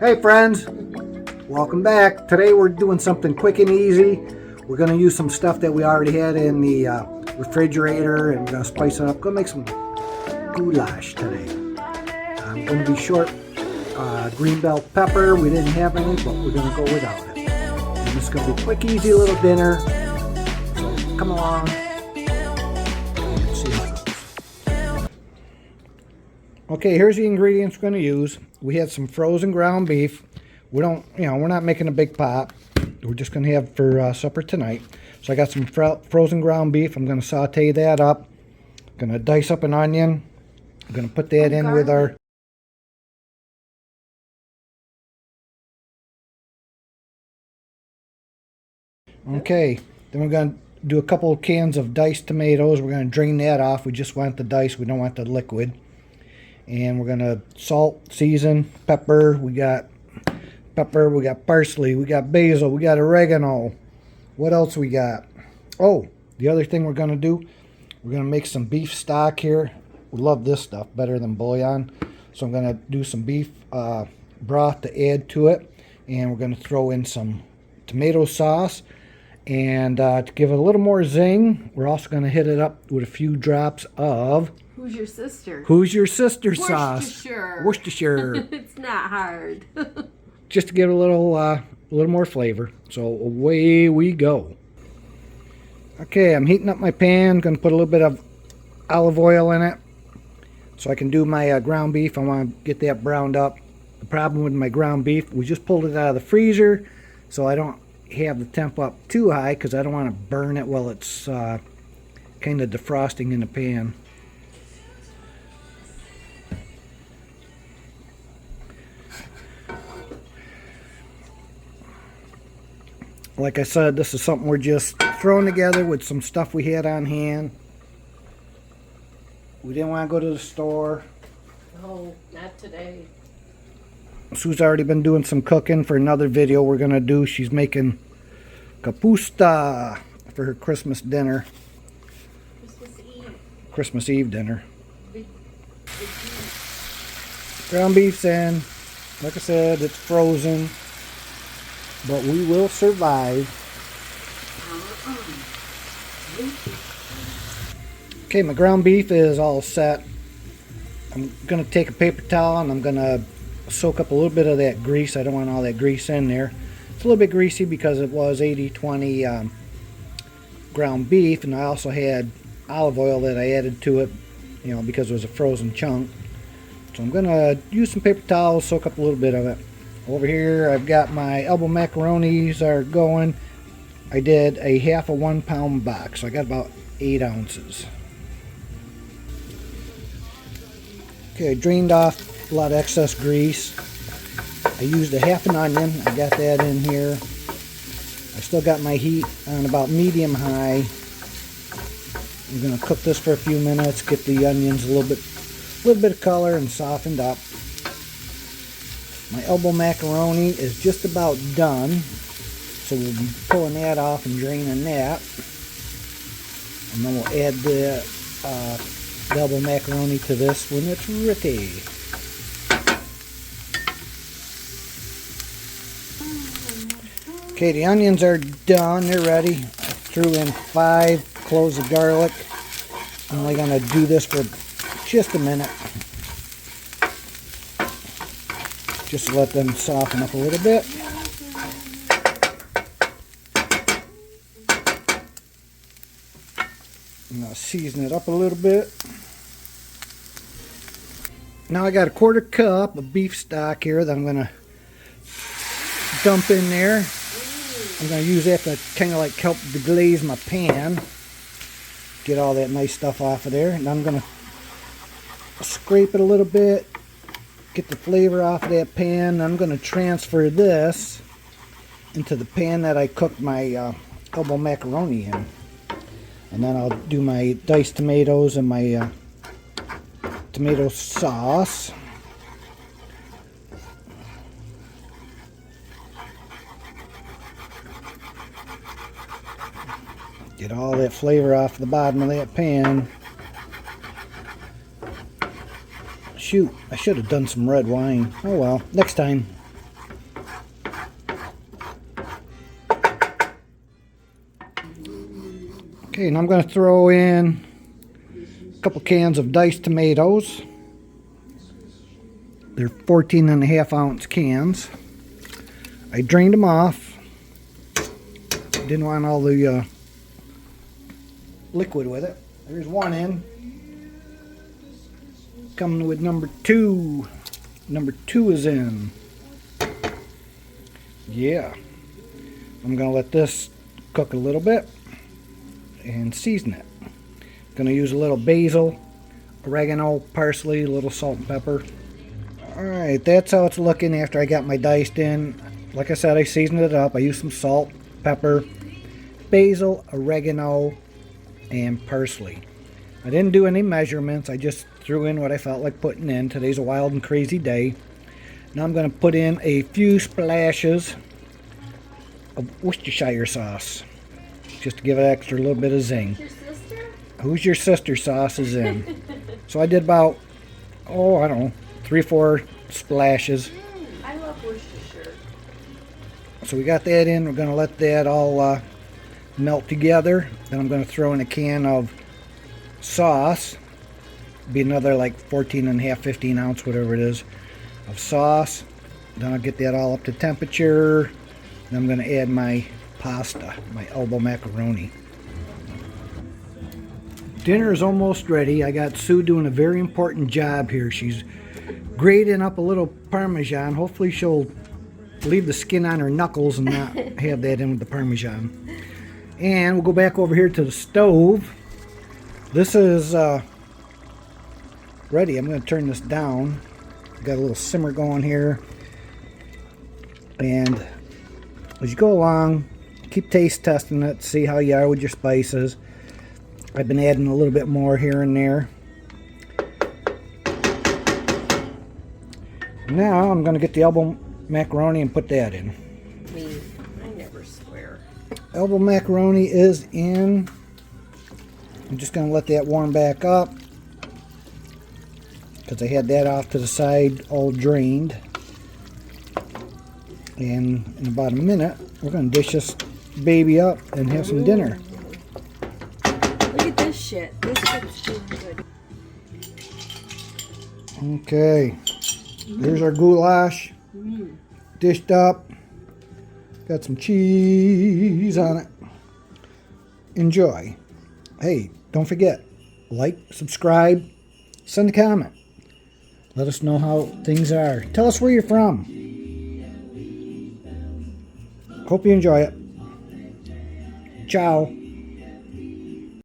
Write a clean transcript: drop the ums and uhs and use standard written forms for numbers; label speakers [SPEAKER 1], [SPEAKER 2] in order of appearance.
[SPEAKER 1] Hey friends, welcome back. Today we're doing something quick and easy. We're going to use some stuff that we already had in the refrigerator and we're going to spice it up. Going to make some goulash today. I'm going to be short green bell pepper. We didn't have any, but we're going to go without it. And it's going to be a quick, easy little dinner. So come along and see how it goes. Okay, here's the ingredients we're going to use. We had some frozen ground beef. We don't, we're not making a big pot. We're just going to have for supper tonight. So I got some frozen ground beef. I'm going to saute that up. Going to dice up an onion. I'm going to put that in with our... Okay, then we're going to do a couple of cans of diced tomatoes. We're going to drain that off. We just want the dice. We don't want the liquid. And we're going to salt, season, pepper. We got parsley, we got basil, we got oregano. What else we got? Oh, the other thing we're going to do, we're going to make some beef stock here. We love this stuff better than bouillon. So I'm going to do some beef broth to add to it. And we're going to throw in some tomato sauce. And to give it a little more zing, we're also going to hit it up with a few drops of...
[SPEAKER 2] Who's your sister?
[SPEAKER 1] Who's your sister sauce?
[SPEAKER 2] Worcestershire.
[SPEAKER 1] Worcestershire.
[SPEAKER 2] It's not hard.
[SPEAKER 1] Just to give it a little more flavor. So away we go. Okay, I'm heating up my pan. Going to put a little bit of olive oil in it so I can do my ground beef. I want to get that browned up. The problem with my ground beef, we just pulled it out of the freezer, so I don't have the temp up too high because I don't want to burn it while it's kind of defrosting in the pan. Like I said, this is something we're just throwing together with some stuff we had on hand. We didn't want to go to the store.
[SPEAKER 2] No, not today.
[SPEAKER 1] Sue's already been doing some cooking for another video we're going to do. She's making kapusta for her Christmas dinner. Christmas Eve dinner. Ground beef's in. Like I said, it's frozen. But we will survive. Okay, my ground beef is all set. I'm going to take a paper towel and I'm going to soak up a little bit of that grease. I don't want all that grease in there. It's a little bit greasy because it was 80-20 ground beef, and I also had olive oil that I added to it, because it was a frozen chunk. So I'm going to use some paper towels, soak up a little bit of it. Over here I've got my elbow macaronis are going. I did a half a 1 pound box, so I got about 8 ounces. Okay, I drained off a lot of excess grease. I used a half an onion. I got that in here. I still got my heat on about medium high. I'm going to cook this for a few minutes, get the onions a little bit of color and softened up. My elbow macaroni is just about done, so we'll be pulling that off and draining that. And then we'll add the elbow macaroni to this when it's ready. Okay, the onions are done, they're ready. I threw in 5 cloves of garlic. I'm only going to do this for just a minute. Just to let them soften up a little bit. I'm going to season it up a little bit. Now I got a 1/4 cup of beef stock here that I'm going to dump in there. I'm going to use that to kind of like help deglaze my pan. Get all that nice stuff off of there. And I'm going to scrape it a little bit. Get the flavor off of that pan. I'm going to transfer this into the pan that I cooked my elbow macaroni in. And then I'll do my diced tomatoes and my tomato sauce. Get all that flavor off the bottom of that pan. Shoot, I should have done some red wine. Oh well, next time. Okay, and I'm going to throw in a couple cans of diced tomatoes. They're 14.5-ounce cans. I drained them off. Didn't want all the liquid with it. There's one in. Coming with number 2. Number 2 is in. Yeah. I'm going to let this cook a little bit and season it. Going to use a little basil, oregano, parsley, a little salt and pepper. Alright, that's how it's looking after I got my diced in. Like I said, I seasoned it up. I used some salt, pepper, basil, oregano, and parsley. I didn't do any measurements. I just threw in what I felt like putting in. Today's a wild and crazy day. Now I'm going to put in a few splashes of Worcestershire sauce, just to give it extra little bit of zing.
[SPEAKER 2] Your sister?
[SPEAKER 1] Who's your sister sauce is in. So I did about, I don't know, 3 or 4 splashes.
[SPEAKER 2] I love Worcestershire.
[SPEAKER 1] So we got that in. We're going to let that all melt together. Then I'm going to throw in a can of sauce. Be another like 14.5, 15 ounce, whatever it is, of sauce. Then I'll get that all up to temperature. Then I'm going to add my pasta, my elbow macaroni. Dinner is almost ready. I got Sue doing a very important job here. She's grating up a little Parmesan. Hopefully she'll leave the skin on her knuckles and not have that in with the Parmesan. And we'll go back over here to the stove. This is ready. I'm going to turn this down. Got a little simmer going here. And as you go along, keep taste testing it, see how you are with your spices. I've been adding a little bit more here and there. Now I'm going to get the elbow macaroni and put that in.
[SPEAKER 2] I never swear.
[SPEAKER 1] Elbow macaroni is in. I'm just going to let that warm back up because I had that off to the side all drained. And in about a minute, we're going to dish this baby up and have some dinner.
[SPEAKER 2] Look at this shit. This shit's doing good.
[SPEAKER 1] Okay, there's our goulash, dished up. Got some cheese on it. Enjoy. Hey, don't forget, like, subscribe, send a comment. Let us know how things are. Tell us where you're from. Hope you enjoy it. Ciao.